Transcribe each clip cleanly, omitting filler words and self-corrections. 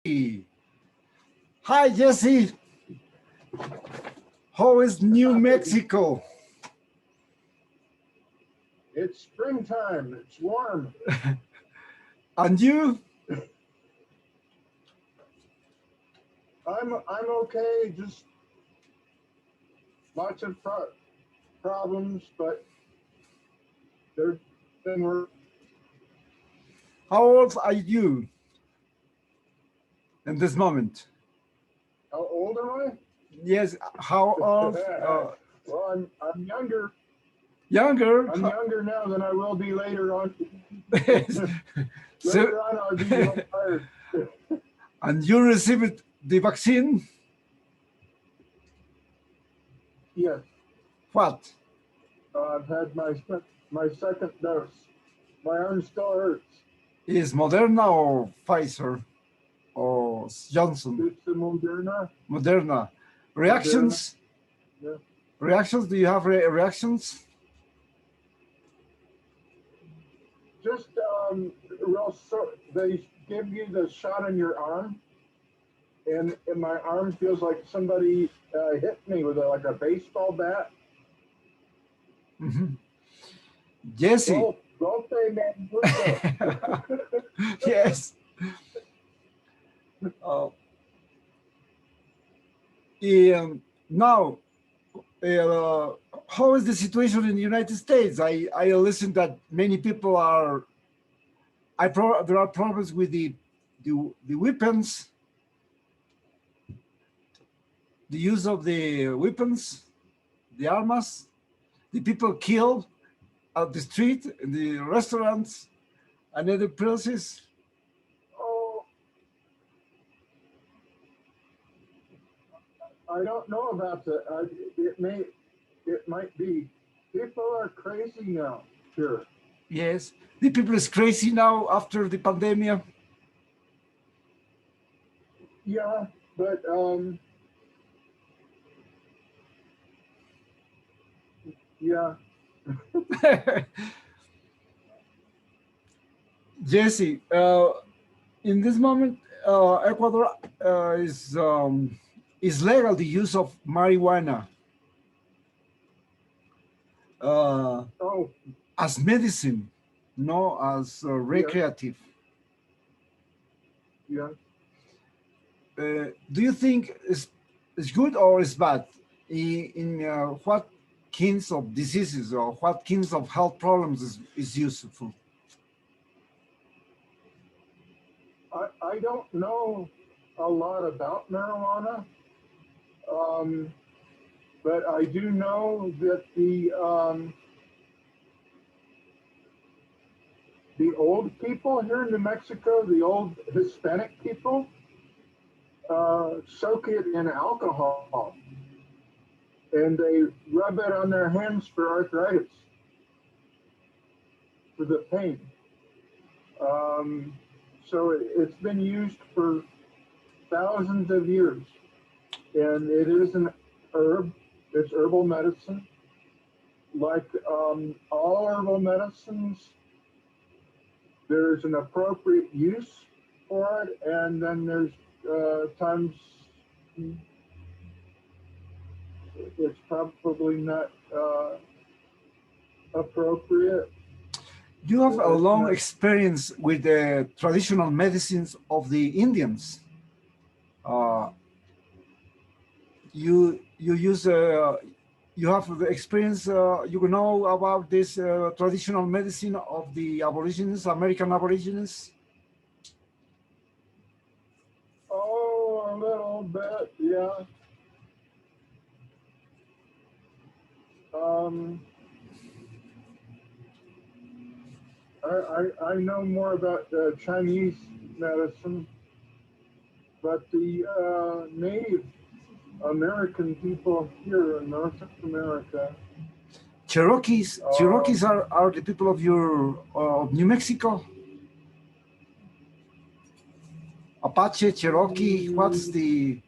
Hi, Jesse. How is New Mexico? It's springtime. It's warm. And you? I'm okay. Just lots of problems, but they're been work. How old are you in this moment? How old am I? Yes, how old? Well, I'm younger. Younger? I'm younger now than I will be later on. So, Later on, I'll be retired. and you received the vaccine? Yes, What? I've had my second dose. My arm still hurts. Is Moderna or Pfizer or Johnson? It's the Moderna. Moderna. Moderna. Reactions? Yeah. Reactions? Do you have reactions? Just real so they give you the shot on your arm, and my arm feels like somebody hit me with like a baseball bat. Mhm. Jesse. Golpe man. Yes. And now, uh, how is the situation in the United States? I listen that many people are. There are problems with the weapons, the use of the weapons, the armas. The people killed at the street, in the restaurants, and other places. Oh, I don't know about that. It might be. People are crazy now here. Yes, the people is crazy now after the pandemic. Yeah, but yeah. Jesse, in this moment, Ecuador is legal the use of marijuana uh, Oh, as medicine, no as yes, recreative. yes. Do you think it's good or it's bad? In what kinds of diseases or what kinds of health problems is useful? I don't know a lot about marijuana. Um, but I do know that the old people here in New Mexico, the old Hispanic people, soak it in alcohol and they rub it on their hands for arthritis, for the pain. Um, so it's been used for thousands of years, and it is an herb. It's herbal medicine. Like all herbal medicines, there's an appropriate use for it, and then there's times it's probably not appropriate. You have a It's long not. experience with the traditional medicines of the Indians. Uh, you use you have the experience. You know about this traditional medicine of the Aborigines, American Aborigines. Oh, a little bit, yeah. Um, I know more about Chinese medicine, but the Native American people here in North America. Cherokees are the people of your of New Mexico. Apache, Cherokee. What's Mm, the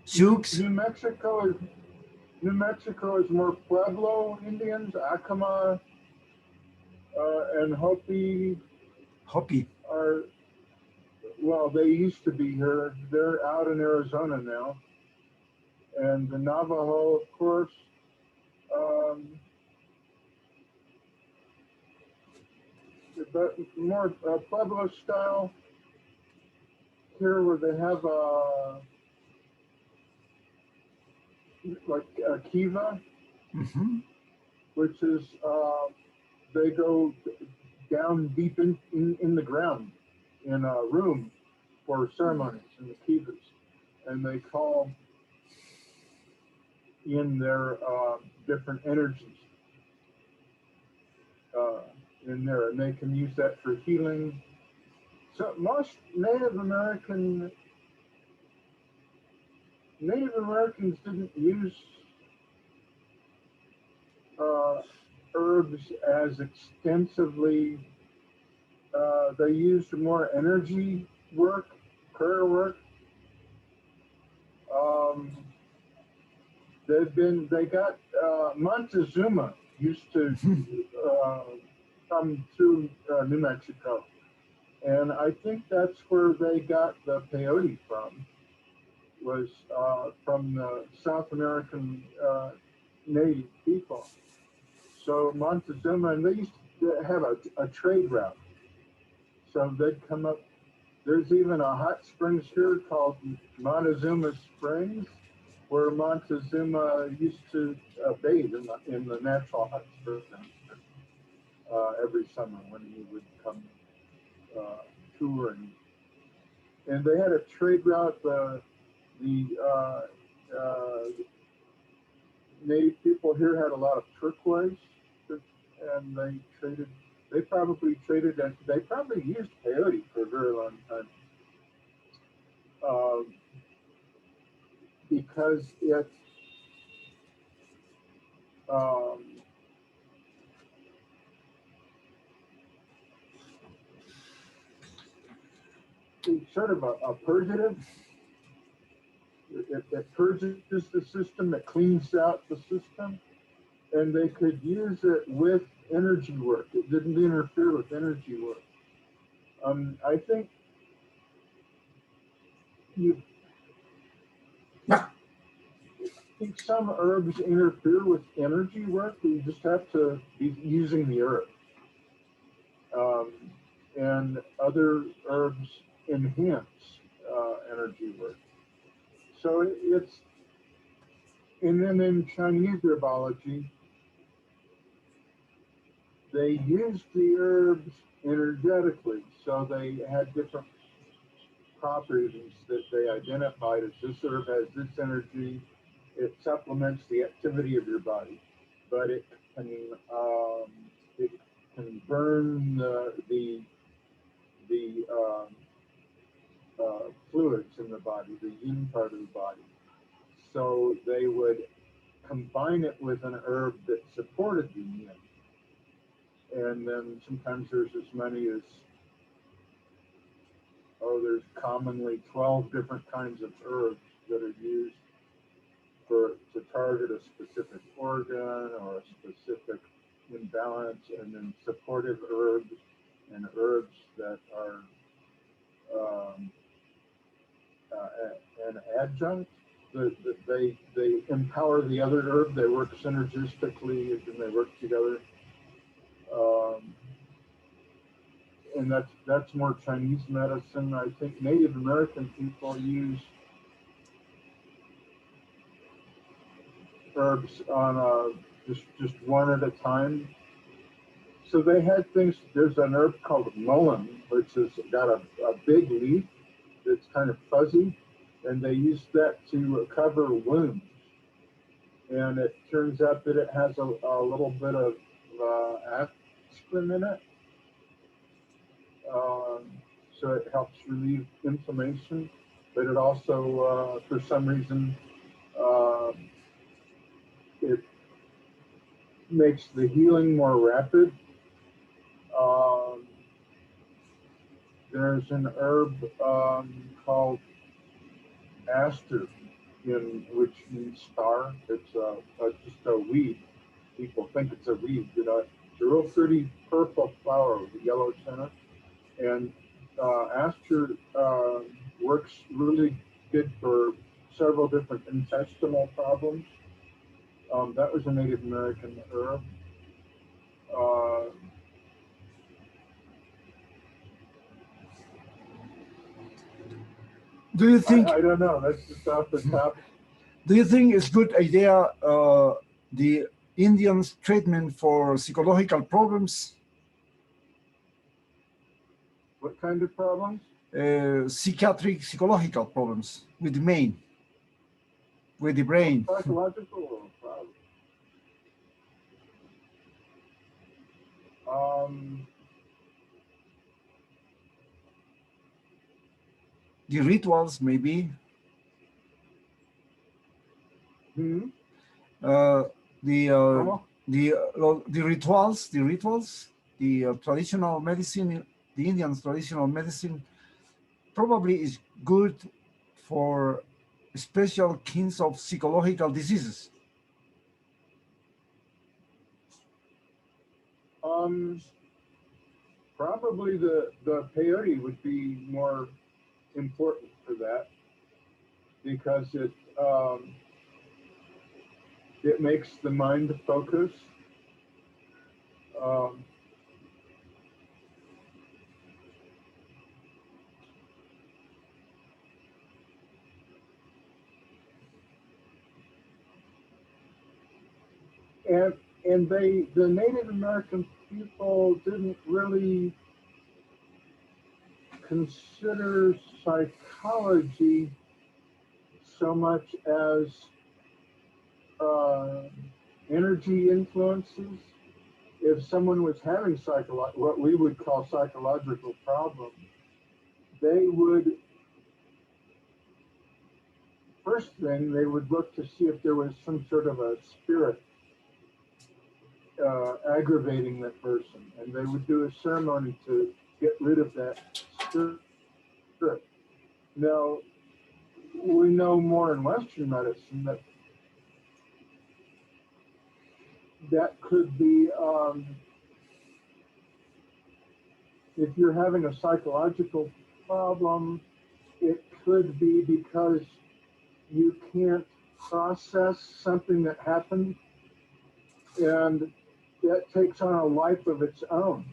Sioux? New Mexico is more Pueblo Indians, Acoma, and Hopi Hopi. are well, they used to be here. They're out in Arizona now. And the Navajo, of course, um, but more Pueblo style here, where they have like a kiva, Hmm. which is they go down deep in the ground in a room for ceremonies in the kivas, and they call in their different energies uh, in there, and they can use that for healing. So most Native Americans didn't use uh, herbs as extensively. They used more energy work, prayer work. Um, they got Montezuma used to uh, come through New Mexico, and I think that's where they got the peyote from. Was from the South American native people. So Montezuma, and they used to have a trade route. So they'd come up. There's even a hot springs here called Montezuma Springs, where Montezuma used to bathe in the natural hot springs every summer when he would come uh, touring. And they had a trade route. The native people here had a lot of turquoise, and They probably traded, and they probably used peyote for a very long time um, because um, it's sort of a purgative. It purges the system, it cleans out the system, and they could use it with energy work. It didn't interfere with energy work. I think you Yeah. I think some herbs interfere with energy work. You just have to be using the herb. Um, and other herbs enhance energy work. So it's, and then in Chinese herbology, they used the herbs energetically. So they had different properties that they identified as this herb has this energy. It supplements the activity of your body, but can um, it can burn the fluids in the body, the yin part of the body. So they would combine it with an herb that supported the yin. And then sometimes there's as many as, there's commonly 12 different kinds of herbs that are used to target a specific organ or a specific imbalance, and then supportive herbs and herbs that are um, an adjunct. They empower the other herb. They work synergistically, and they work together. Um, and that's more Chinese medicine. I think Native American people use herbs on just one at a time. So they had things. There's an herb called mullein, which has got a big leaf that's kind of fuzzy, and they use that to cover wounds. And it turns out that it has a little bit of aspirin in it, um, so it helps relieve inflammation. But it also, for some reason, uh, it makes the healing more rapid. Um, there's an herb called aster, which means star. It's just a weed. People think it's a weed. It's a real pretty purple flower with a yellow center. And Aster works really good for several different intestinal problems. That was a Native American herb. Uh, Do you think I don't know. That's just off the top. do you think it's good idea the Indians treatment for psychological problems, What kind of problems? psychiatric psychological problems with the main, with the Well, brain? psychological problems. Um, The rituals maybe, hmm, uh, the Normal? the rituals, the traditional medicine, the Indians traditional medicine probably is good for special kinds of psychological diseases. Um, Probably the peyote would be more important for that because it makes the mind focus. Um, and and the Native American people didn't really consider psychology so much as uh, energy influences. If someone was having what we would call psychological problems, they would first thing they would look to see if there was some sort of a spirit aggravating that person, and they would do a ceremony to get rid of that spirit. Now, we know more in Western medicine that that could be if you're having a psychological problem, it could be because you can't process something that happened and that takes on a life of its own.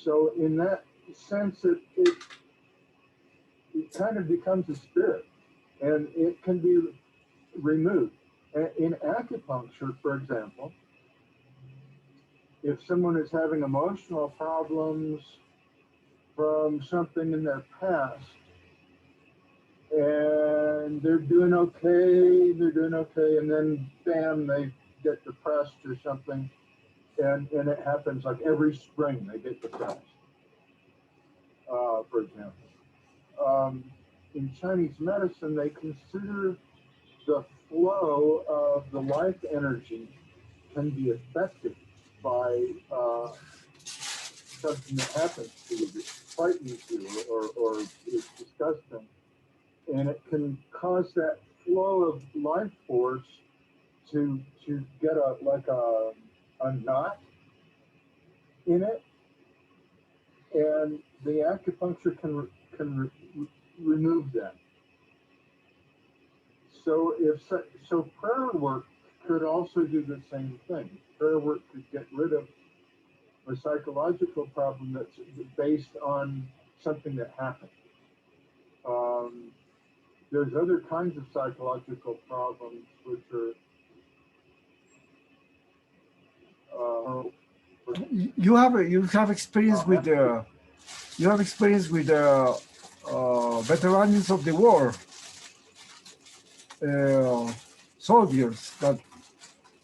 So in that sense, it kind of becomes a spirit and it can be removed. In acupuncture, for example, if someone is having emotional problems from something in their past and they're doing okay, and then bam, they get depressed or something, and it happens like every spring they get depressed, for example. Um, in Chinese medicine, they consider the flow of the life energy can be affected by something that happens to you, that frightens you or is disgusting. And it can cause that flow of life force to get a knot in it, and the acupuncture can remove that. So prayer work could also do the same thing. Prayer work could get rid of a psychological problem that's based on something that happened. Um, there's other kinds of psychological problems which are uh, You have experience with the you have experience with the veterans of the war, uh, soldiers that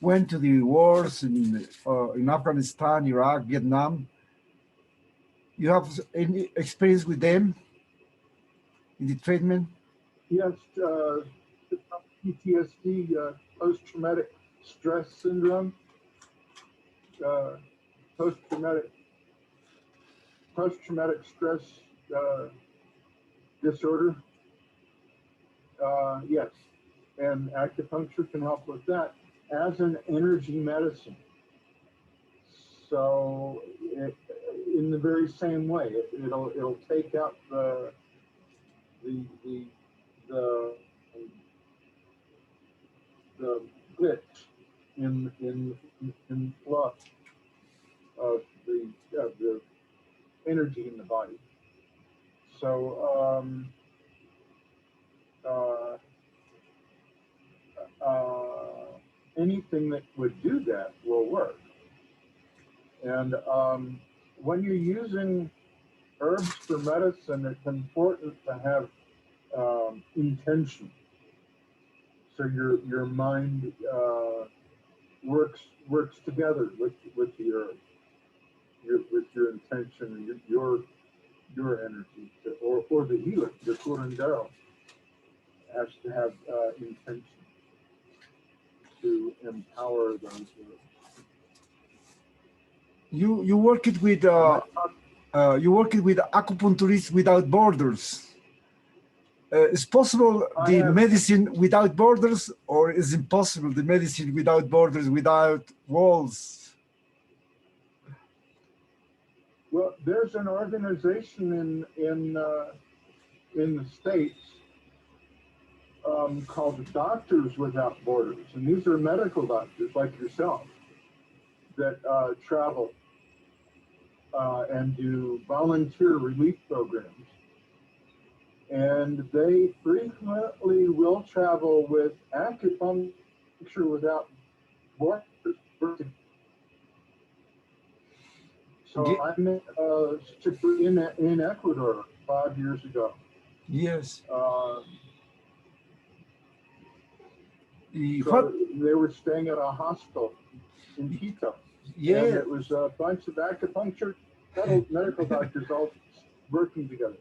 went to the wars in Afghanistan, Iraq, Vietnam. You have any experience with them in the treatment? yes, PTSD, post-traumatic stress syndrome, uh, post-traumatic post-traumatic stress uh, disorder. Yes, and acupuncture can help with that as an energy medicine. So in the very same way. It'll take out the the the the glitch in flow of the energy in the body. So anything that would do that will work. And when you're using herbs for medicine, it's important to have intention. So your mind works together with the herb, with your intention, your energy, or the healer, the curandero, has to have intention to empower those herbs. You work it with acupuncturists without borders. Is possible the medicine without borders, or is impossible the medicine without borders, without walls? Well, there's an organization in the States called Doctors Without Borders, and these are medical doctors like yourself that travel and do volunteer relief programs. And they frequently will travel with acupuncture without borders. So I met in Ecuador 5 years ago. Yes. So they were staying at a hospital in Quito. Yeah. And it was a bunch of acupuncture medical doctors all working together.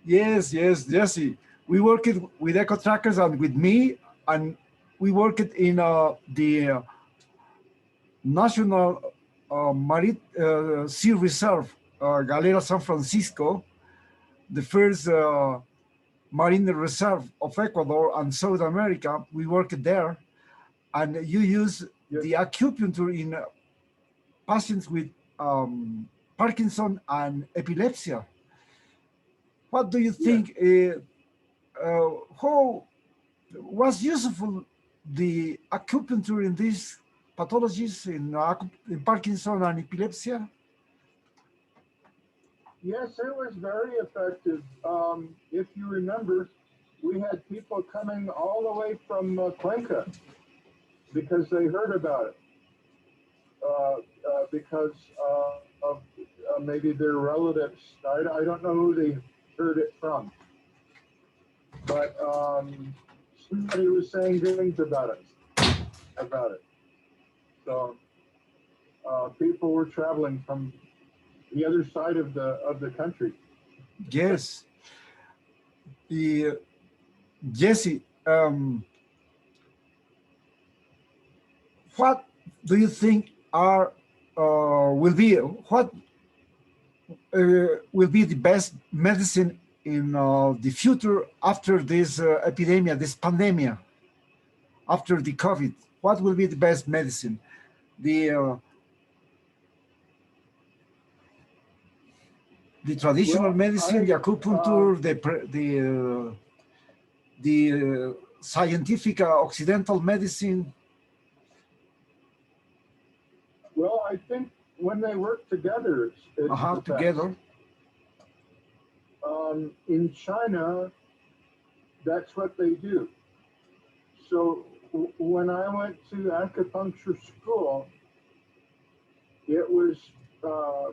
Yes, Jesse. We worked with Eco Trackers and with me, and we worked in the National Marine Sea Reserve, Galera San Francisco, the first marine reserve of Ecuador and South America. We worked there, and you use the acupuncture in patients with Parkinson and epilepsy. What do you think? How was useful the acupuncture in these pathologies in Parkinson and epilepsy? Yes, it was very effective. If you remember, we had people coming all the way from Cuenca because they heard about it, because of maybe their relatives. I don't know who they heard it from, but somebody was saying things about it. So people were traveling from the other side of the country. Yes. Jesse, what do you think will be the best medicine in the future after this epidemic, this pandemic, after the COVID? What will be the best medicine? The traditional medicine, the acupuncture, the scientific Occidental medicine? Well, I think when they work together, it's the together. In China, that's what they do. So when I went to acupuncture school, it was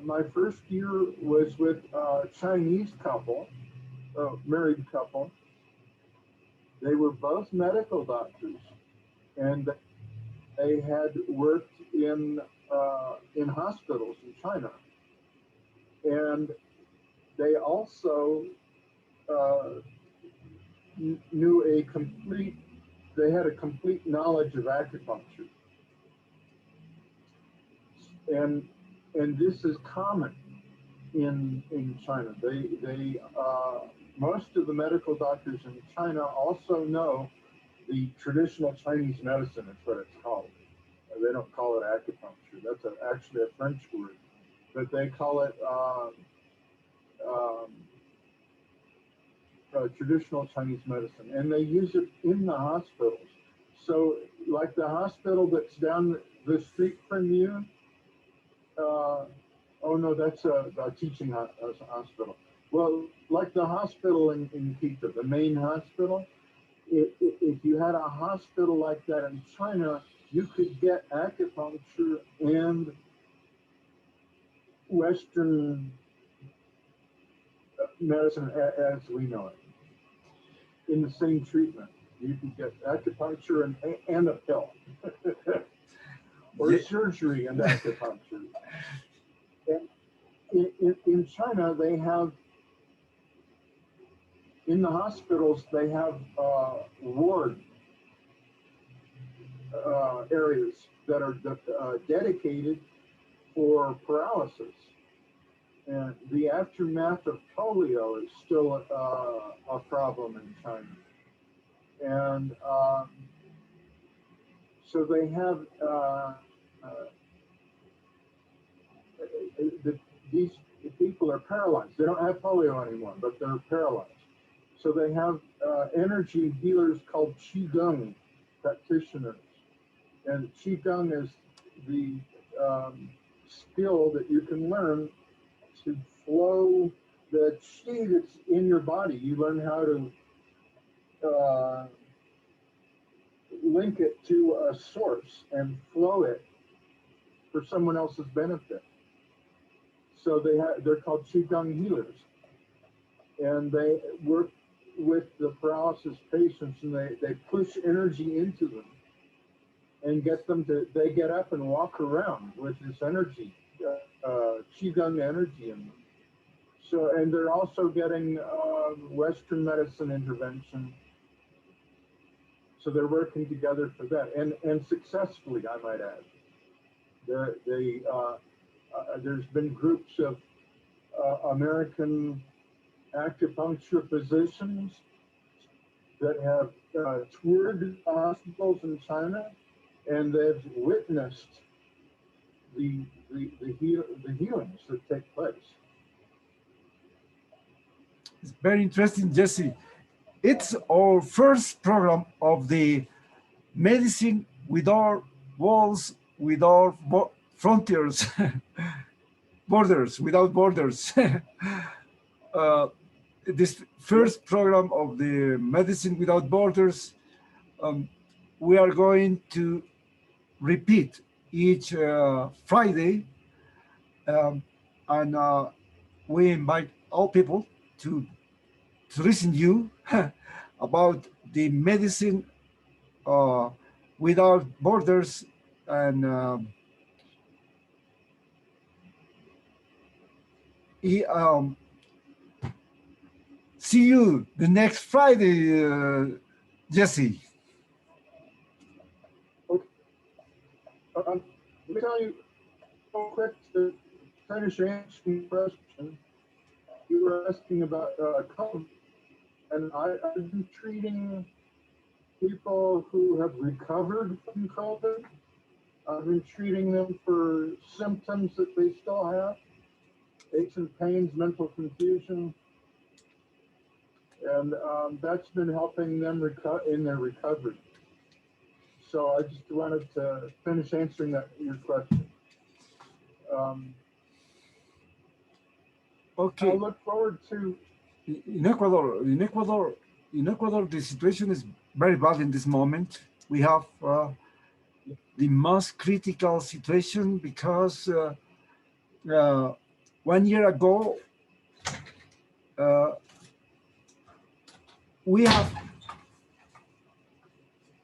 my first year was with a Chinese couple, a married couple. They were both medical doctors, and they had worked in hospitals in China, and they also they had a complete knowledge of acupuncture, and this is common in China. They most of the medical doctors in China also know the traditional Chinese medicine. Is what it's called. They don't call it acupuncture. That's actually a French word. but they call it um, traditional Chinese medicine, and they use it in the hospitals. So, like the hospital that's down the street from you, oh no, that's a teaching hospital. Well, like the hospital in Quito, the main hospital, if you had a hospital like that in China, you could get acupuncture and Western medicine as we know it in the same treatment. You can get acupuncture and a pill, or Yeah. surgery and acupuncture. And in China, they have, in the hospitals, they have ward areas that are dedicated for paralysis. And the aftermath of polio is still a problem in China. And so they have these people are paralyzed. They don't have polio anymore, but they're paralyzed. So they have energy healers called Qigong practitioners. And Qigong is the skill that you can learn to flow the qi that's in your body. You learn how to link it to a source and flow it for someone else's benefit. So they're called Qigong healers. And they work with the paralysis patients, and they push energy into them and get them to, they get up and walk around with this energy, Qigong energy in them. So, and they're also getting Western medicine intervention. So they're working together for that, and successfully, I might add. There's been groups of American acupuncture physicians that have toured hospitals in China, and they've witnessed the healings that take place. It's very interesting, Jesse. It's our first program of the medicine without walls, without frontiers, borders, without borders. This first program of the medicine without borders, we are going to repeat each Friday, and we invite all people to listen you about the medicine without borders, and see you the next Friday, Jesse. Okay. Let me tell you real quick to finish answering the question. You were asking about COVID, and I've been treating people who have recovered from COVID. I've been treating them for symptoms that they still have, aches and pains, mental confusion, and that's been helping them in their recovery. So I just wanted to finish answering your question. Okay. I look forward to in Ecuador, the situation is very bad in this moment. We have the most critical situation because 1 year ago, we have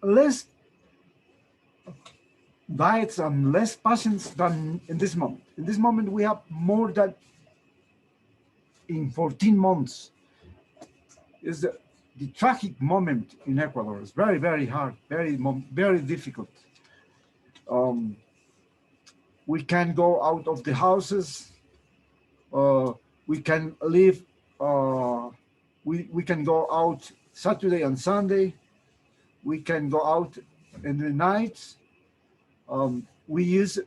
less diets and less patients than in this moment. In this moment, we have more than in 14 months. Is the tragic moment in Ecuador. It's very, very hard, very difficult. We can go out of the houses. We can live. We can go out Saturday and Sunday. We can go out in the nights. We use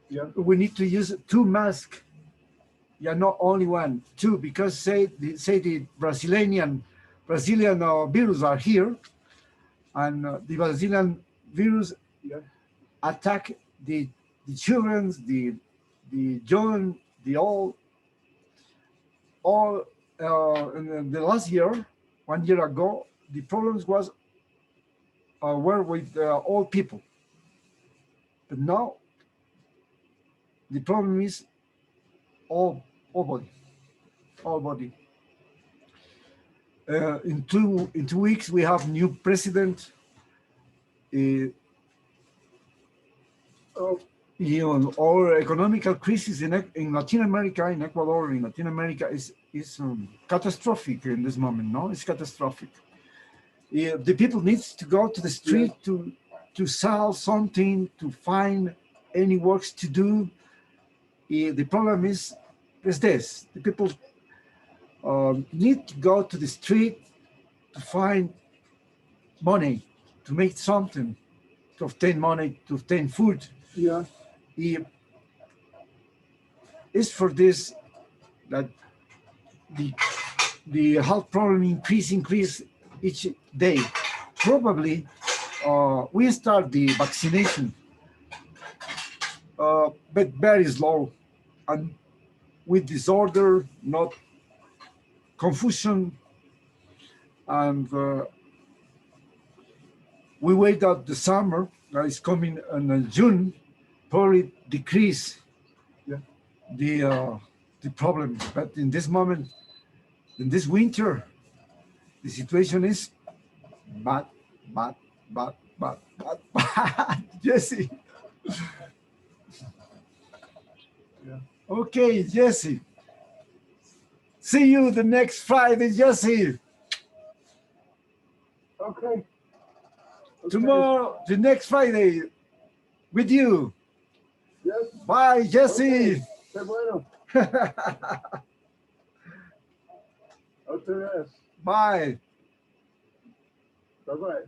Yeah. we need to use 2 masks. Yeah, not only 1, 2, because say the Brazilian virus are here, and the Brazilian virus Yeah. attack the children, the young, the old, all. In the last year, 1 year ago, the problems were with old people, but now the problem is all body, all body. In two weeks, we have new president. Uh, Oh, our economical crisis in Latin America, in Ecuador, in Latin America is catastrophic in this moment. No, it's catastrophic. The people needs to go to the street to sell something, to find any works to do. The problem is this: the people need to go to the street to find money, to make something, to obtain money, to obtain food. yeah. It's for this that the health problem increase each day. Probably we start the vaccination, but very slow and with disorder, not confusion, and we wait out the summer that is coming in June, probably decrease Yeah. the problem. But in this moment, in this winter, the situation is bad, bad, bad, bad, bad, bad. Jesse. Yeah. Okay, Jesse. See you the next Friday, Jesse. Okay. Tomorrow, the next Friday, with you. Yes. Bye, Jesse. Qué bueno. Otra vez. Bye. Bye-bye.